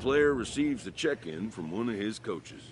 player receives a check-in from one of his coaches.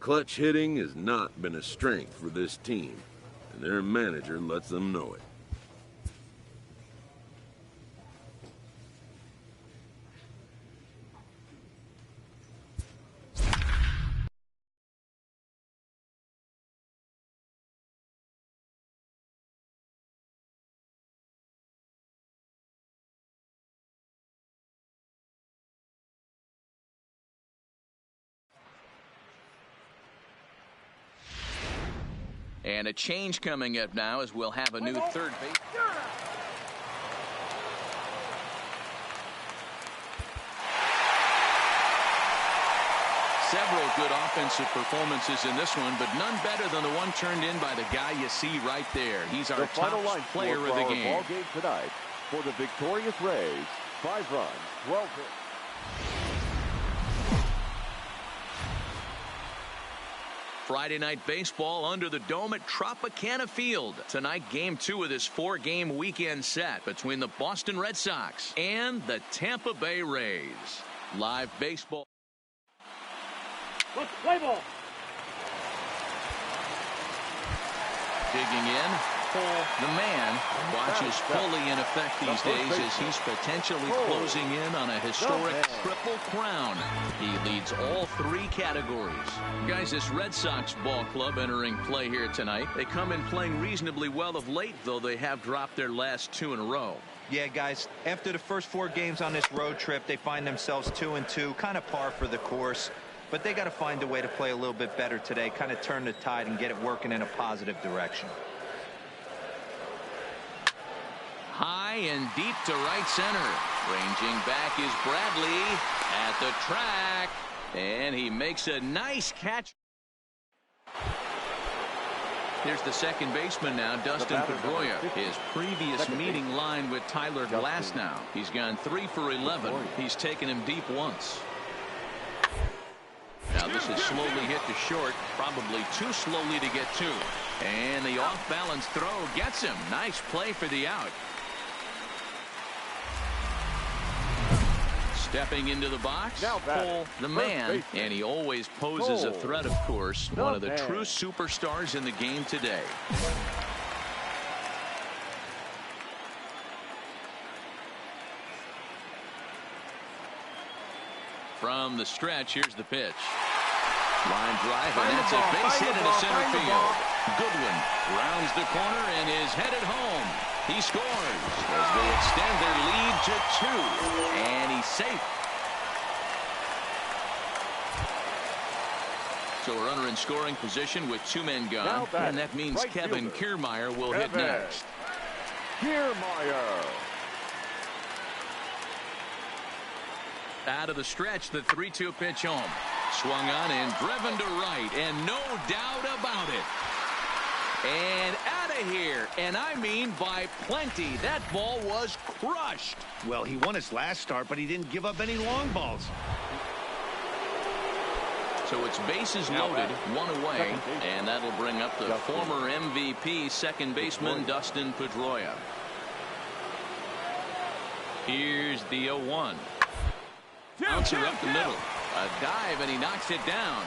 Clutch hitting has not been a strength for this team, and their manager lets them know it. And a change coming up now as we'll have a new third base. Several good offensive performances in this one, but none better than the one turned in by the guy you see right there. He's our top player of the game. Ball game tonight for the victorious Rays. 5 runs, 12 hits. Friday night baseball under the dome at Tropicana Field. Tonight, game 2 of this 4-game weekend set between the Boston Red Sox and the Tampa Bay Rays. Live baseball. Let's play ball. Digging in, the man watches fully in effect these days as he's potentially closing in on a historic triple crown. He leads all 3 categories. Guys, this Red Sox ball club entering play here tonight. They come in playing reasonably well of late, though they have dropped their last 2 in a row. Yeah, guys, after the first 4 games on this road trip, they find themselves 2-2, kind of par for the course. But they got to find a way to play a little bit better today, kind of turn the tide and get it working in a positive direction. High and deep to right center. Ranging back is Bradley at the track. And he makes a nice catch. Here's the second baseman now, Dustin Pedroia. His previous meeting line with Tyler Glasnow. He's gone 3 for 11. He's taken him deep once. Now this is slowly hit to short, probably too slowly to get to. And the off-balance throw gets him. Nice play for the out. Stepping into the box, the man, and he always poses a threat, of course. One of the true superstars in the game today. From the stretch, here's the pitch. Line drive, and that's a base hit into center field. Goodwin rounds the corner and is headed home. He scores as they extend their lead to 2, and he's safe. So a runner in scoring position with 2 men gone, and that means Kevin Kiermaier will hit next. Kiermaier. Out of the stretch, the 3-2 pitch home. Swung on and driven to right, and no doubt about it. And out of here, and I mean by plenty. That ball was crushed. Well, he won his last start, but he didn't give up any long balls. So it's bases loaded, 1 away, and that'll bring up the former MVP second baseman Dustin Pedroia. Here's the 0-1. Bouncer up the middle. A dive, and he knocks it down.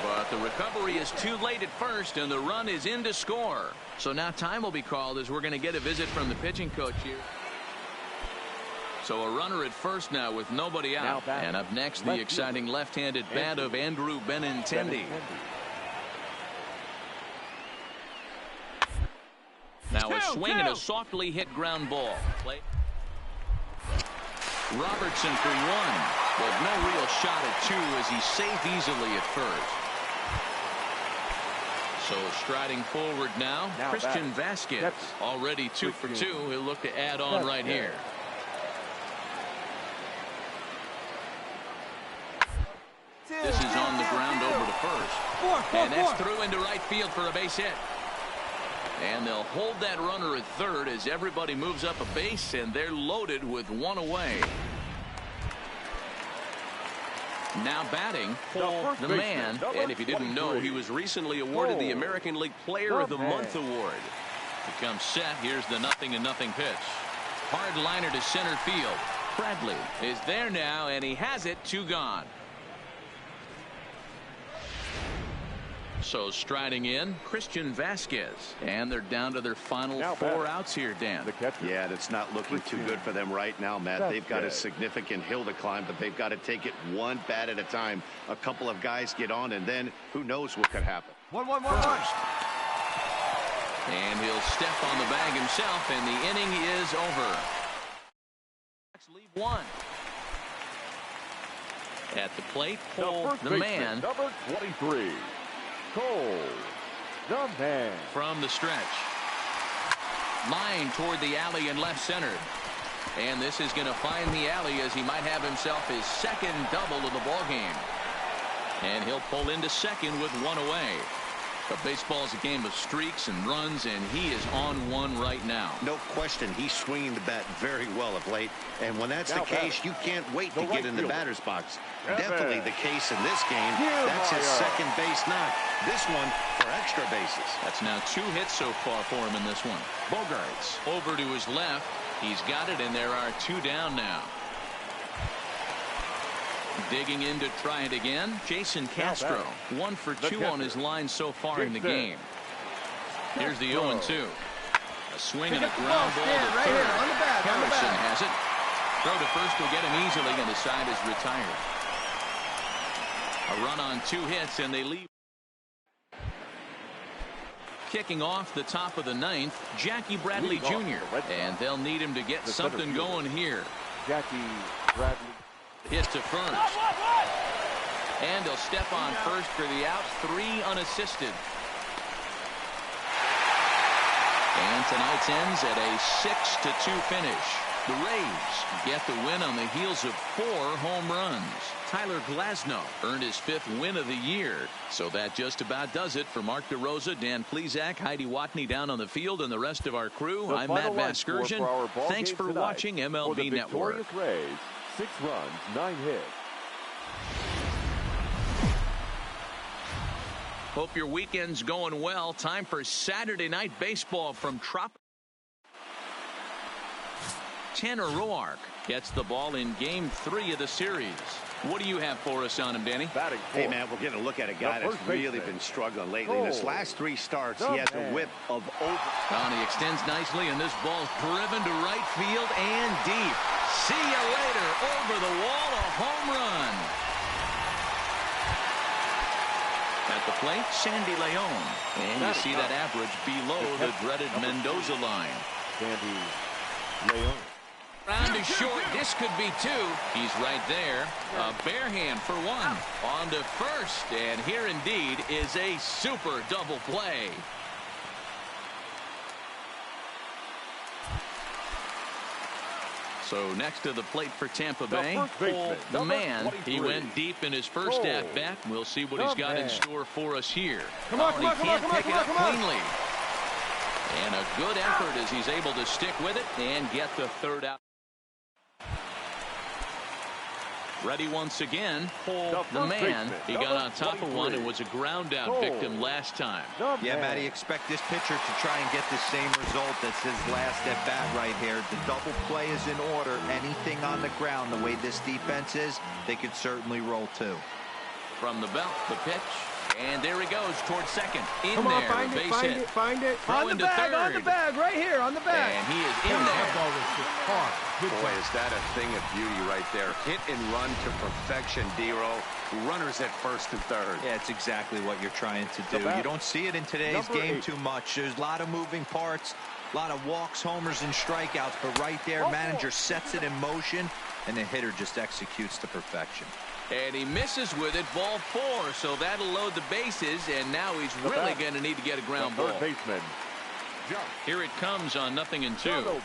But the recovery is too late at first, and the run is in to score. So now time will be called as we're going to get a visit from the pitching coach here. So a runner at first now with nobody out. And up next, the exciting left-handed bat of Andrew Benintendi. Now a swing and a softly hit ground ball. Robertson for 1, but no real shot at 2 as he's safe easily at first. So striding forward now, Christian Vasquez, already 2 for 2. He'll look to add on right here. This is on the ground over to first. And that's through into right field for a base hit. And they'll hold that runner at third as everybody moves up a base, and they're loaded with 1 away. Now batting, the man, and if you didn't know, he was recently awarded the American League Player of the Month award. He comes set. Here's the 0-0 pitch. Hard liner to center field. Bradley is there now, and he has it. 2 gone. So striding in, Christian Vasquez. And they're down to their final Now 4 back. outs here, Dan. The catcher. Yeah, that's not looking too good for them right now, Matt. They've got a significant hill to climb, but they've got to take it one bat at a time. A couple of guys get on, and then who knows what could happen. 1-1-1-1. And he'll step on the bag himself, and the inning is over. Let's leave one. At the plate, Cole, the man. Number 23, Cole, the man. From the stretch. Line toward the alley in left center. And this is going to find the alley as he might have himself his second double of the ball game. And he'll pull into second with 1 away. But baseball is a game of streaks and runs, and he is on one right now. No question, he's swinging the bat very well of late. And when that's the case, you can't wait to get in the batter's box. Definitely the case in this game. That's his second base knock. This one for extra bases. That's now 2 hits so far for him in this one. Bogarts over to his left. He's got it, and there are 2 down now. Digging in to try it again, Jason Castro. 1 for 2 on his line so far in the game. Here's the 0-2. A swing and a ground ball to third. Harrison has it. Throw to first will get him easily, and the side is retired. A run on 2 hits, and they leave. Kicking off the top of the 9th, Jackie Bradley Jr. And they'll need him to get something going here. Jackie Bradley. Hit to first. And he'll step on first for the out. 3 unassisted. And tonight's ends at a 6-2 finish. The Rays get the win on the heels of 4 home runs. Tyler Glasnow earned his 5th win of the year. So that just about does it for Mark DeRosa, Dan Plesac, Heidi Watney down on the field, and the rest of our crew. I'm Matt Vasgersian. Thanks for watching MLB Network. Rays, 6 runs, 9 hits. Hope your weekend's going well. Time for Saturday night baseball from Tanner Roark gets the ball in game 3 of the series. What do you have for us on him, Danny? Hey, man, we're getting a look at a guy that's really been struggling lately. In his last 3 starts, he has a whip of over. He extends nicely, and this ball's driven to right field and deep. See you later. Over the wall, a home run. At the plate, Sandy Leon. And you see that average below the dreaded Mendoza line. Sandy Leon. Round to short. This could be 2. He's right there. A bare hand for 1. On to first. And here indeed is a super double play. So next to the plate for Tampa Bay, Cole, the man. He went deep in his first at-bat. We'll see what he's got in store for us here. He can't pick it up cleanly. And a good effort as he's able to stick with it and get the 3rd out. Ready once again, Cole, the man. He got on top of one and was a ground out victim last time. Yeah, Matty, expect this pitcher to try and get the same result that's his last at bat right here. The double play is in order. Anything on the ground, the way this defense is, they could certainly roll 2. From the belt, the pitch. And there he goes towards second. In Come on, there, find base it, find hit. it, find it. Throw On the into bag, third. on the bag, right here, on the bag. And he is in there. Boy, is that a thing of beauty right there. Hit and run to perfection, D-Row. Runners at first and third. Yeah, it's exactly what you're trying to do. You don't see it in today's game too much. There's a lot of moving parts, a lot of walks, homers, and strikeouts. But right there, manager sets it in motion, and the hitter just executes to perfection. And he misses with it, ball 4, so that'll load the bases, and now he's really going to need to get a ground ball. Baseman. Here it comes on 0-2.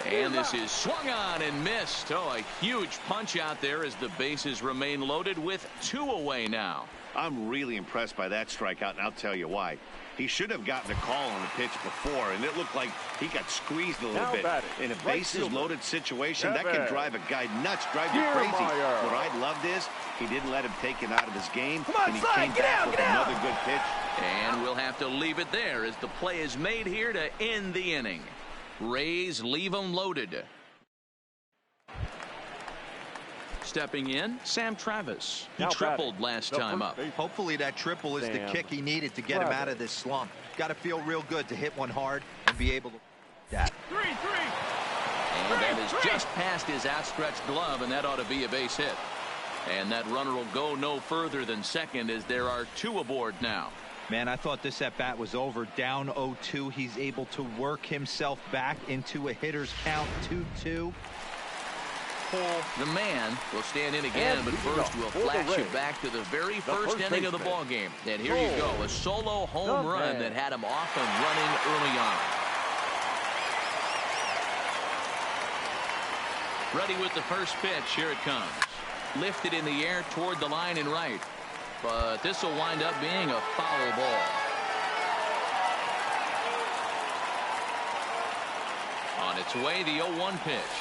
And this is swung on and missed. Oh, a huge punch out there as the bases remain loaded with 2 away now. I'm really impressed by that strikeout, and I'll tell you why. He should have gotten a call on the pitch before, and it looked like he got squeezed a little bit. In a bases-loaded situation, that can drive a guy nuts, drive you crazy. What I loved is he didn't let him take it out of his game, and he came back with another good pitch. And we'll have to leave it there as the play is made here to end the inning. Rays leave them loaded. Stepping in, Sam Travis. He tripled last time up. Hopefully that triple is the kick he needed to get him out of this slump. Got to feel real good to hit one hard and be able to that. And that is just past his outstretched glove, and that ought to be a base hit. And that runner will go no further than second as there are 2 aboard now. Man, I thought this at-bat was over. Down 0-2. He's able to work himself back into a hitter's count 2-2. The man will stand in again, but first we'll flash you back to the very first inning of the ball game. And here you go, a solo home run that had him off and running early on. Ready with the first pitch. Here it comes. Lifted in the air toward the line and right. But this will wind up being a foul ball. On its way, the 0-1 pitch.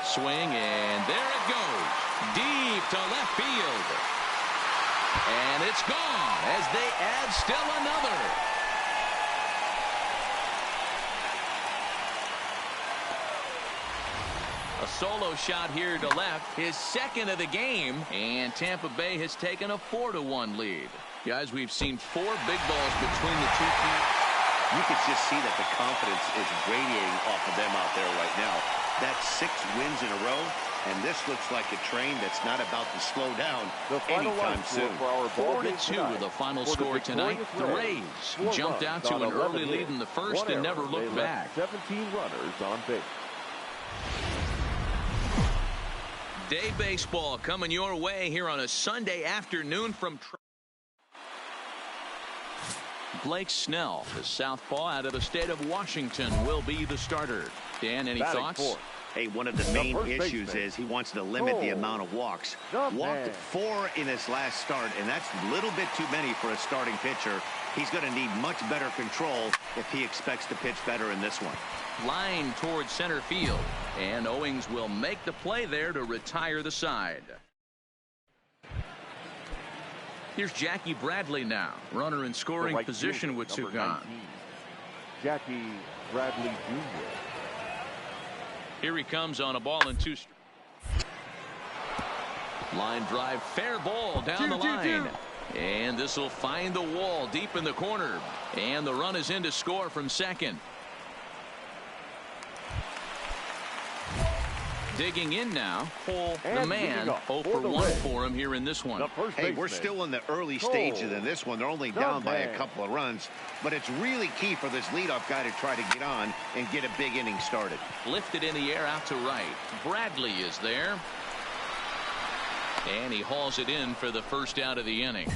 Swing, and there it goes. Deep to left field. And it's gone as they add still another. A solo shot here to left, his second of the game, and Tampa Bay has taken a 4-1 lead. Guys, we've seen 4 big balls between the 2 teams. You could just see that the confidence is radiating off of them out there right now. That's 6 wins in a row, and this looks like a train that's not about to slow down anytime soon. 4-2 with the final score tonight. The Rays jumped out to an early lead in the first and never looked back. 17 runners on base. Day baseball coming your way here on a Sunday afternoon from Blake Snell, the southpaw out of the state of Washington, will be the starter. Dan, any thoughts? Hey, one of the main issues is he wants to limit the amount of walks. Walked 4 in his last start, and that's a little bit too many for a starting pitcher. He's going to need much better control if he expects to pitch better in this one. Line towards center field, and Owings will make the play there to retire the side. Here's Jackie Bradley now, runner in scoring position with 2 gone. Jackie Bradley Jr. Here he comes on a ball and 2 strikes. Line drive, fair ball down the line. And this will find the wall deep in the corner. And the run is in to score from second. Digging in now, the man, 0 for 1 for him here in this one. Hey, we're still in the early stages of this one. They're only down by a couple of runs, but it's really key for this leadoff guy to try to get on and get a big inning started. Lifted in the air out to right. Bradley is there. And he hauls it in for the first out of the inning.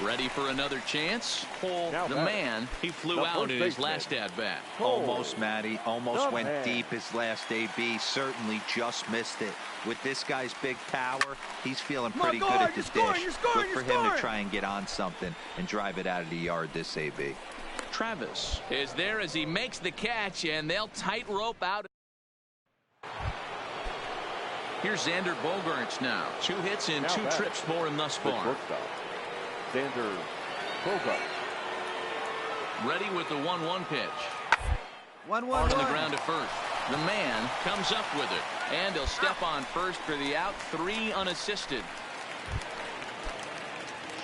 Ready for another chance? The man, he flew out in his last at-bat. Almost, Matty. Almost went deep his last AB. Certainly just missed it. With this guy's big power, he's feeling pretty good at the dish. Look for him to try and get on something and drive it out of the yard this AB. Travis is there as he makes the catch, and they'll tightrope out. Here's Xander Bogaerts now. 2 hits and 2 trips for him thus far. Xander Bogaerts. Ready with the 1-1 pitch. 1-1 on the ground to first. The man comes up with it, and he'll step on first for the out. 3 unassisted.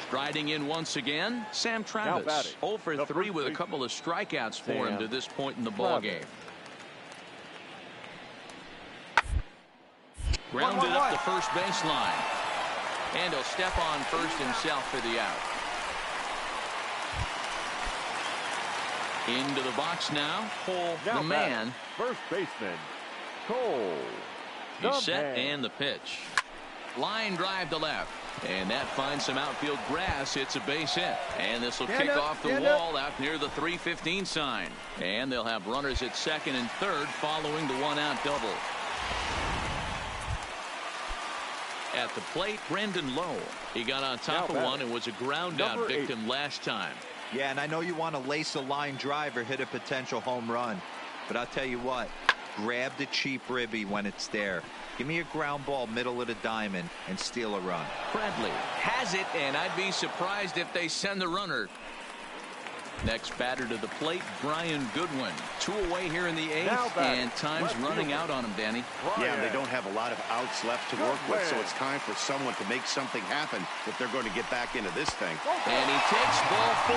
Striding in once again, Sam Travis. 0 for 3 with a couple of strikeouts for him to this point in the ball game. Grounded up the first baseline. And he'll step on first himself for the out. Into the box now. The man. First baseman, Cole. He's set and the pitch. Line drive to left. And that finds some outfield grass. It's a base hit. And this will kick off the wall out near the 315 sign. And they'll have runners at second and third following the 1-out double. At the plate, Brendan Lowe. He got on top of one and was a ground out victim last time. Yeah, and I know you want to lace a line drive or hit a potential home run. But I'll tell you what, grab the cheap ribby when it's there. Give me a ground ball middle of the diamond and steal a run. Bradley has it, and I'd be surprised if they send the runner. Next batter to the plate, Brian Goodwin. 2 away here in the 8th, and time's running out on him, Danny. Yeah, they don't have a lot of outs left to work with, so it's time for someone to make something happen if they're going to get back into this thing. And he takes ball 4.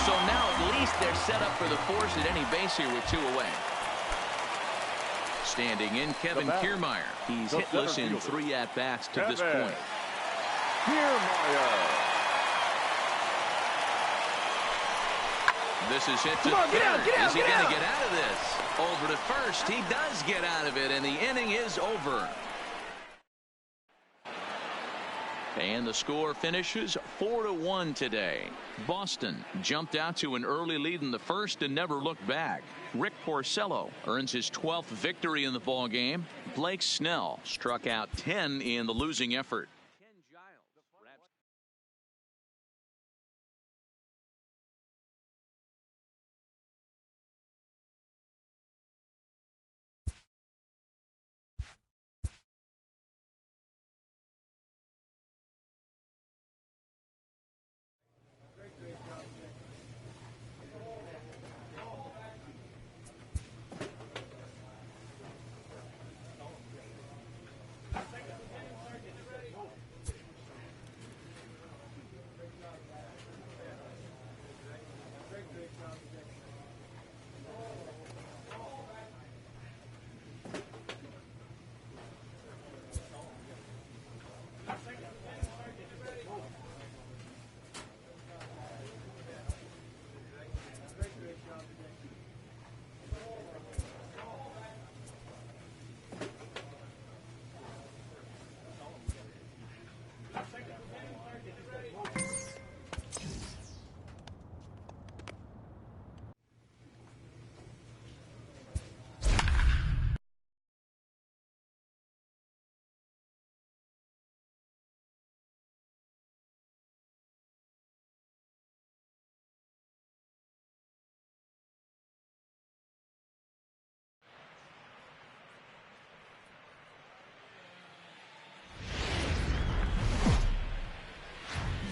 So now at least they're set up for the force at any base here with 2 away. Standing in, Kevin Kiermaier. He's hitless in 3 at-bats to this point. Kiermaier. This is hit to third. Is he going to get out of this? Over to first. He does get out of it, and the inning is over. And the score finishes 4-1 today. Boston jumped out to an early lead in the first and never looked back. Rick Porcello earns his 12th victory in the ballgame. Blake Snell struck out 10 in the losing effort.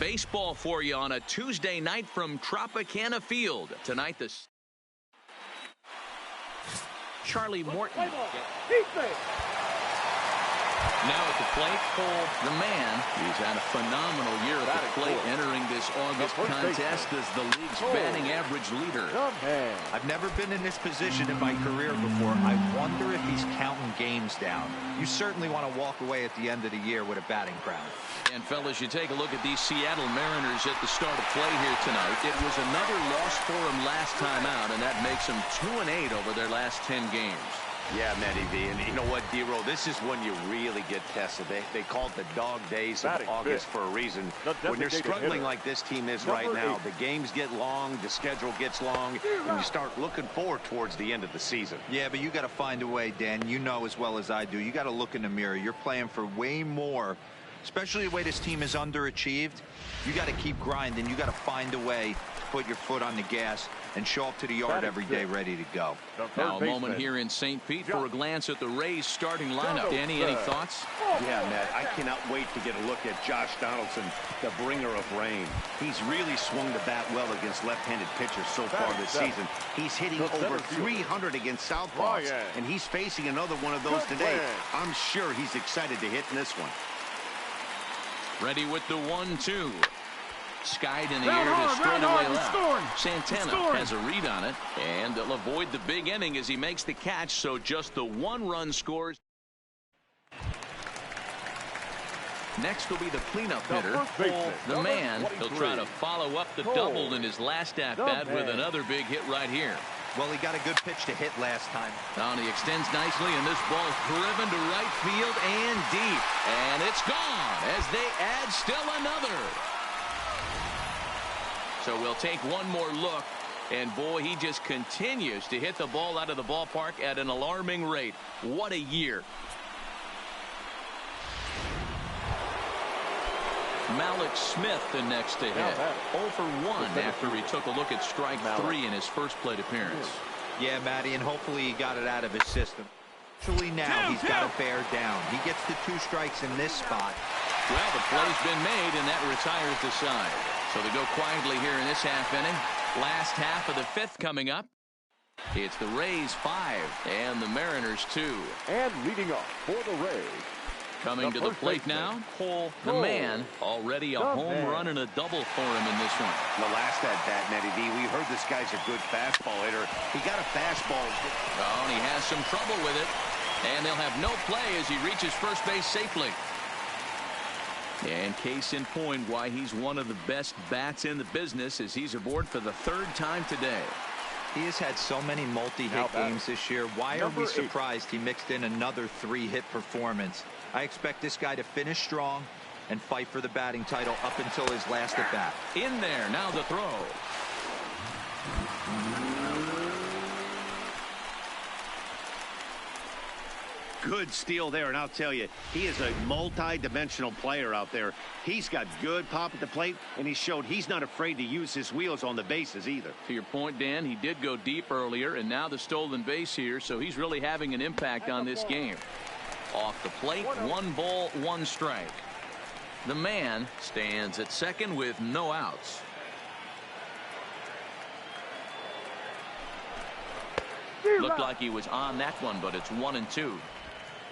Baseball for you on a Tuesday night from Tropicana Field. Tonight, Charlie Morton. Now at the plate, the man. He's had a phenomenal year at the plate, entering this August contest as the league's batting average leader. I've never been in this position in my career before. I wonder if he's counting games down. You certainly want to walk away at the end of the year with a batting crown. And fellas, you take a look at these Seattle Mariners at the start of play here tonight. It was another loss for them last time out, and that makes them 2-8 over their last 10 games. Yeah, Matty V, and you know what, D-Roll, this is when you really get tested. They call it the dog days of August for a reason. When you're struggling like this team is right now, the games get long, the schedule gets long, and you start looking forward towards the end of the season. Yeah, but you got to find a way, Dan. You know as well as I do. You got to look in the mirror. You're playing for way more, especially the way this team is underachieved. You got to keep grinding. You got to find a way to put your foot on the gas and show up to the yard every day ready to go. Now a moment here in St. Pete for a glance at the Rays starting lineup. Danny, any thoughts? Yeah, Matt, I cannot wait to get a look at Josh Donaldson, the bringer of rain. He's really swung the bat well against left-handed pitchers so far this season. He's hitting over 300 against southpaws, and he's facing another one of those today. I'm sure he's excited to hit in this one. Ready with the 1-2. Skied in the air to straightaway left. Santana has a read on it, and they'll avoid the big inning as he makes the catch, so just the 1-run scores. Next will be the cleanup hitter, the man. He'll try to follow up the double in his last at-bat with another big hit right here. Well, he got a good pitch to hit last time. Now he extends nicely, and this ball is driven to right field and deep. And it's gone as they add still another. So we'll take one more look, and boy, he just continues to hit the ball out of the ballpark at an alarming rate. What a year. Malik Smith the next to hit. 0 for 1 after he took a look at strike 3 in his first plate appearance. Yeah, Matty, and hopefully he got it out of his system. Actually, now he's got to bear down. He gets the 2 strikes in this spot. Well, the play's been made, and that retires the side. So they go quietly here in this half inning. Last half of the fifth coming up. It's the Rays 5 and the Mariners 2. And leading off for the Rays. Coming to the plate now, Cole, the man, already a home run and a double for him in this one. The last at-bat, Nettie D, we heard this guy's a good fastball hitter. He got a fastball. Oh, and he has some trouble with it. And they'll have no play as he reaches first base safely. And case in point why he's one of the best bats in the business as he's aboard for the third time today. He has had so many multi-hit games this year. Why are we surprised he mixed in another 3-hit performance? I expect this guy to finish strong and fight for the batting title up until his last at bat. In there, now the throw. Good steal there, and I'll tell you, he is a multi-dimensional player out there. He's got good pop at the plate, and he showed he's not afraid to use his wheels on the bases either. To your point, Dan, he did go deep earlier, and now the stolen base here, so he's really having an impact on this game. Off the plate, 1 ball, 1 strike. The man stands at second with no outs. Looked like he was on that one, but it's 1-2.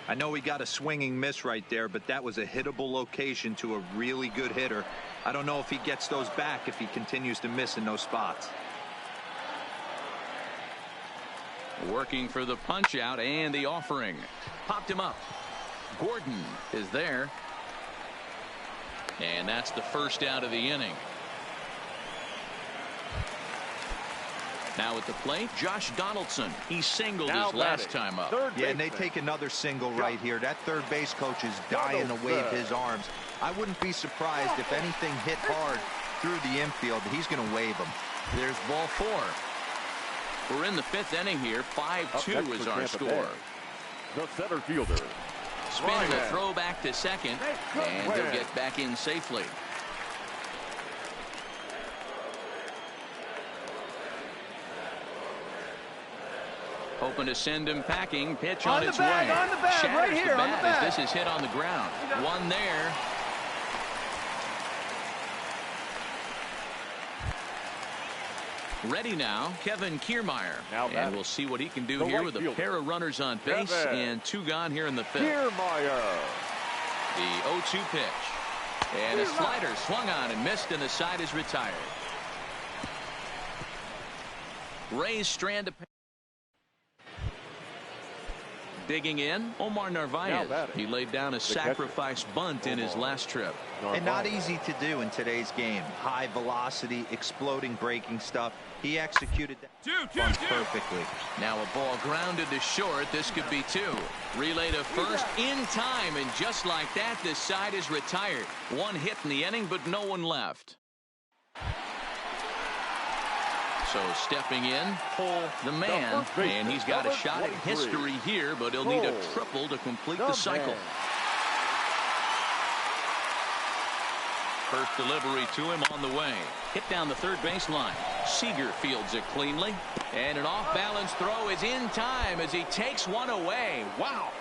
I know he got a swinging miss right there, but that was a hittable location to a really good hitter. I don't know if he gets those back if he continues to miss in those spots. Working for the punch out and the offering. Popped him up. Gordon is there. And that's the first out of the inning. Now at the plate, Josh Donaldson. He singled his last time up. Yeah, and they take another single right here. That third base coach is dying to wave his arms. I wouldn't be surprised if anything hit hard through the infield. He's going to wave them. There's ball 4. We're in the 5th inning here. 5-2 is our score. The center fielder. Spinning a throw back to second, and they'll get back in safely. Hoping to send him packing. Pitch on its way. On the bag, right here, on the bag. As this is hit on the ground. One there. Ready now, Kevin Kiermaier. And we'll see what he can do here with a pair of runners on base and 2 gone here in the 5th. Kiermaier. The 0-2 pitch. And a slider swung on and missed, and the side is retired. Rays strand. Digging in, Omar Narvaez. He laid down a sacrifice bunt in his last trip. And not easy to do in today's game. High velocity, exploding breaking stuff. He executed that perfectly. Now a ball grounded to short. This could be 2. Relay to first in time, and just like that, this side is retired. 1 hit in the inning, but no one left. So stepping in, Cole, the man, and he's got a shot at history here, but he'll need a triple to complete the cycle. First delivery to him on the way. Hit down the third baseline. Seager fields it cleanly, and an off-balance throw is in time as he takes one away. Wow.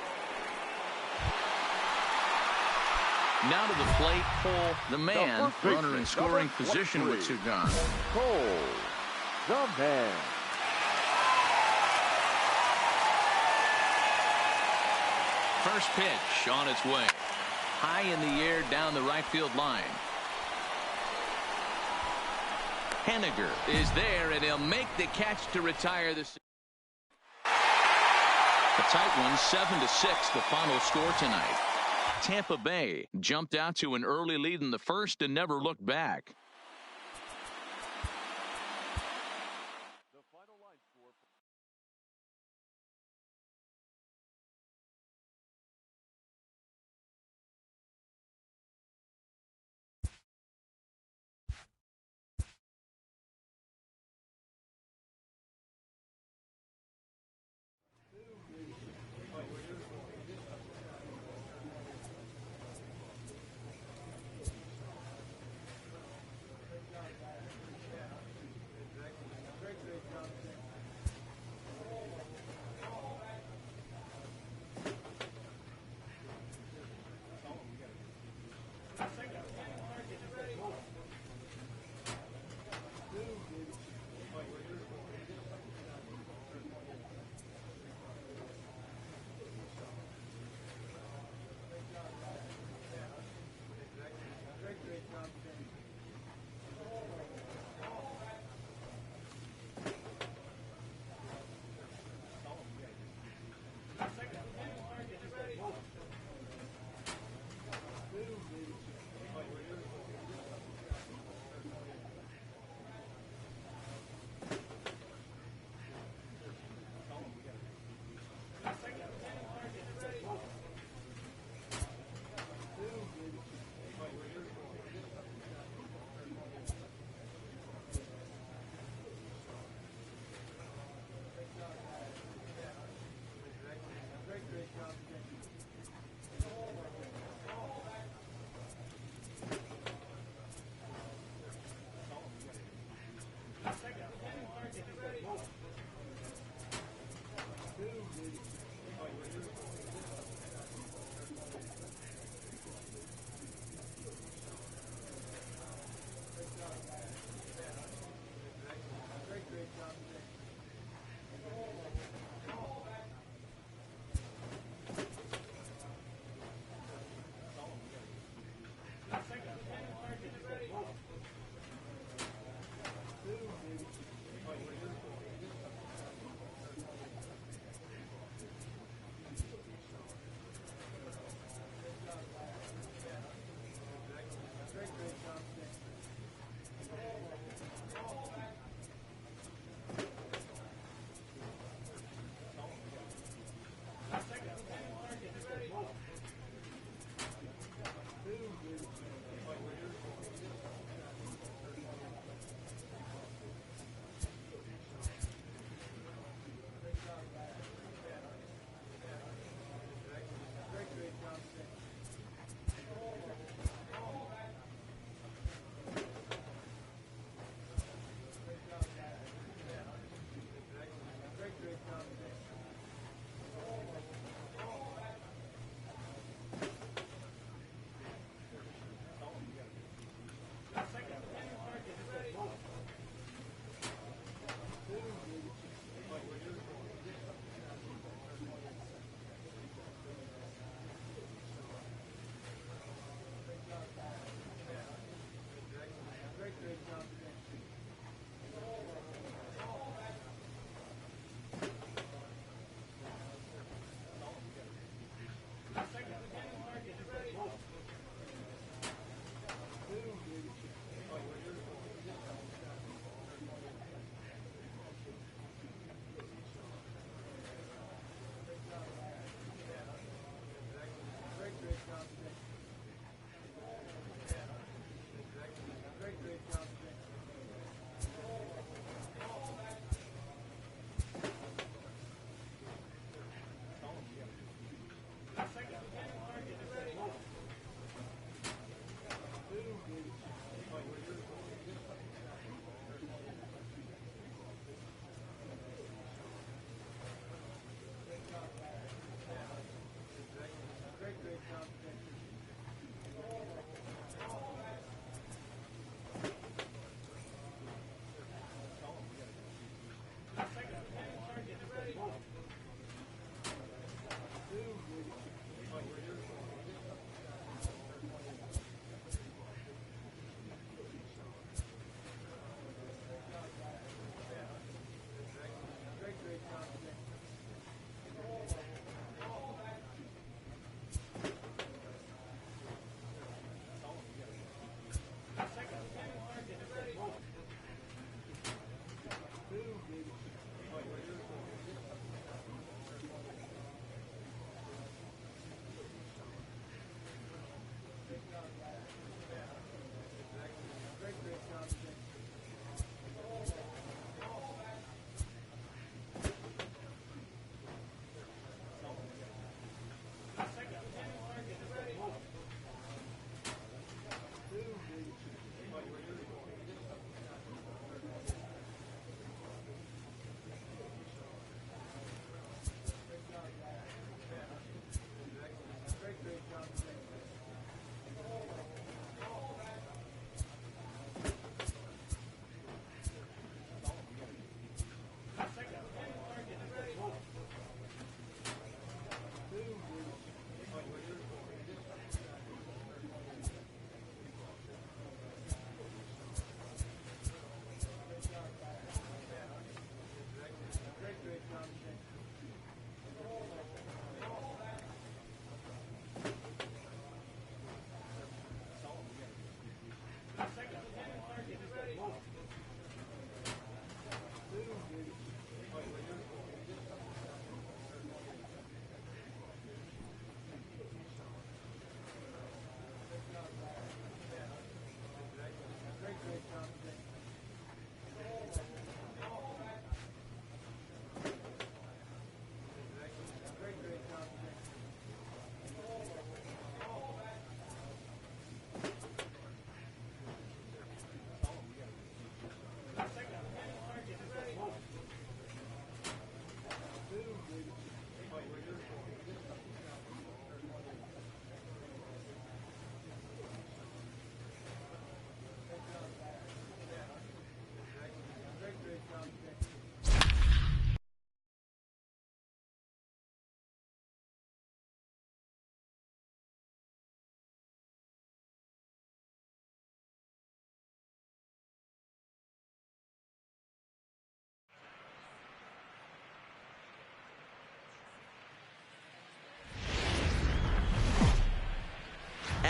Now to the plate, Cole, the man, runner in scoring position with 2 gone. Cole, the man. First pitch on its way. High in the air down the right field line. Henniger is there, and he'll make the catch to retire this. A tight one, 7-6, the final score tonight. Tampa Bay jumped out to an early lead in the first and never looked back.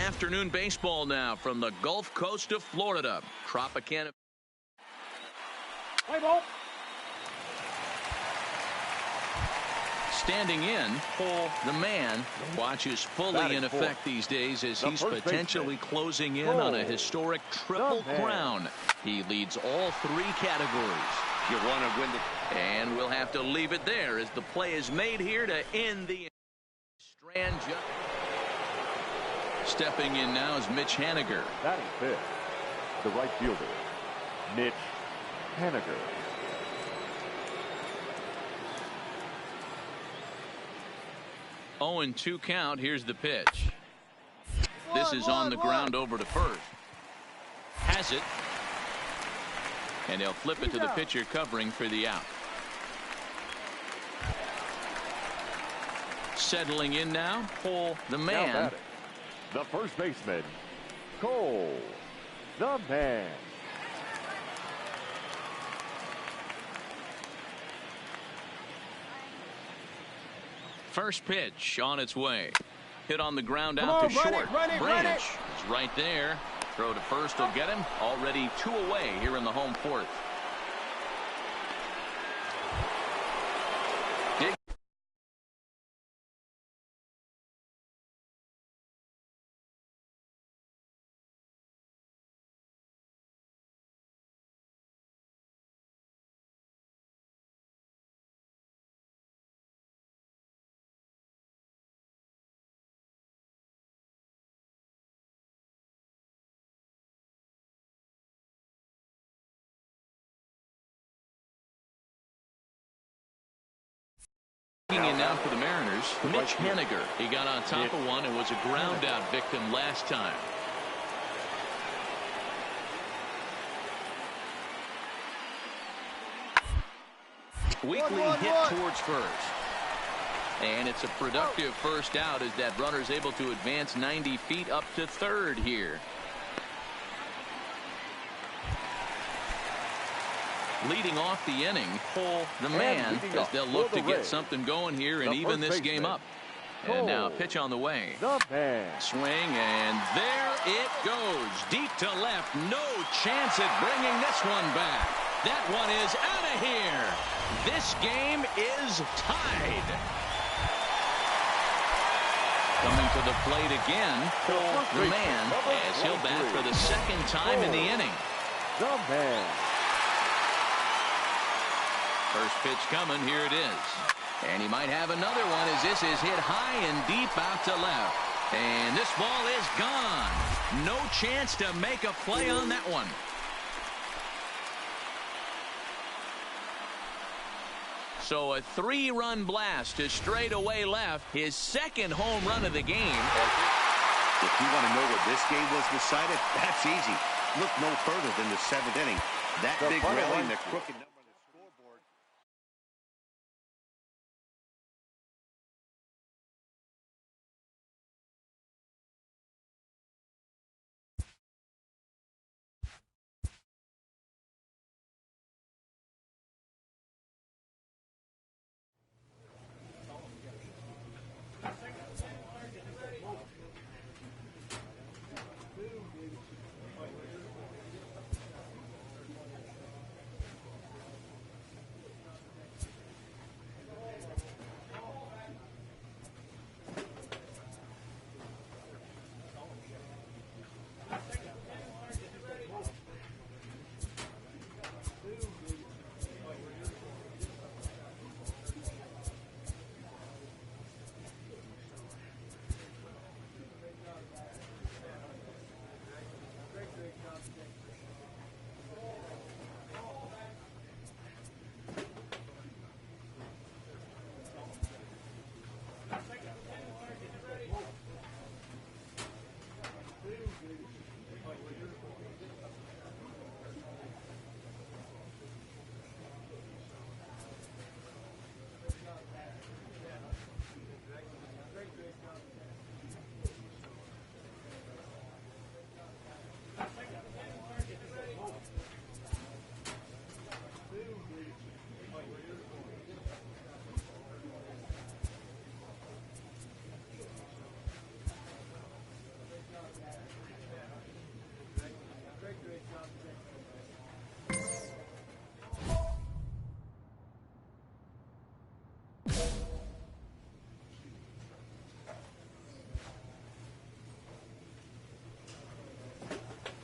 Afternoon baseball now from the Gulf Coast of Florida. Tropicana. Play ball. Standing in, Paul, the man, watch is fully in effect these days as he's potentially closing in on a historic triple crown. He leads all 3 categories. You want to win the... And we'll have to leave it there as the play is made here to end the... Strand. Stepping in now is Mitch Haniger. Batting fifth, the right fielder, Mitch Haniger. Oh, and 2 count. Here's the pitch. This is on the ground over to first. Has it. And he'll flip it to the pitcher covering for the out. Settling in now, Paul, the man. The first baseman, Cole, the man. First pitch on its way. Hit on the ground out to short. Branch is right there. Throw to first will get him. Already 2 away here in the home 4th. In now for the Mariners, Mitch Haniger. He got on top of one and was a ground out victim last time. Weekly hit towards first. And it's a productive first out as that runner is able to advance 90 feet up to third here. Leading off the inning, Paul, the man, as they'll look to get something going here and even this game up. And now pitch on the way. Swing, and there it goes. Deep to left. No chance at bringing this one back. That one is out of here. This game is tied. Coming to the plate again, Paul, the man, as he'll bat for the 2nd time in the inning. The man. First pitch coming. Here it is. And he might have another one as this is hit high and deep out to left. And this ball is gone. No chance to make a play on that one. So a 3-run blast to straightaway left. His 2nd home run of the game. If you want to know where this game was decided, that's easy. Look no further than the 7th inning. That big rally in the crooked...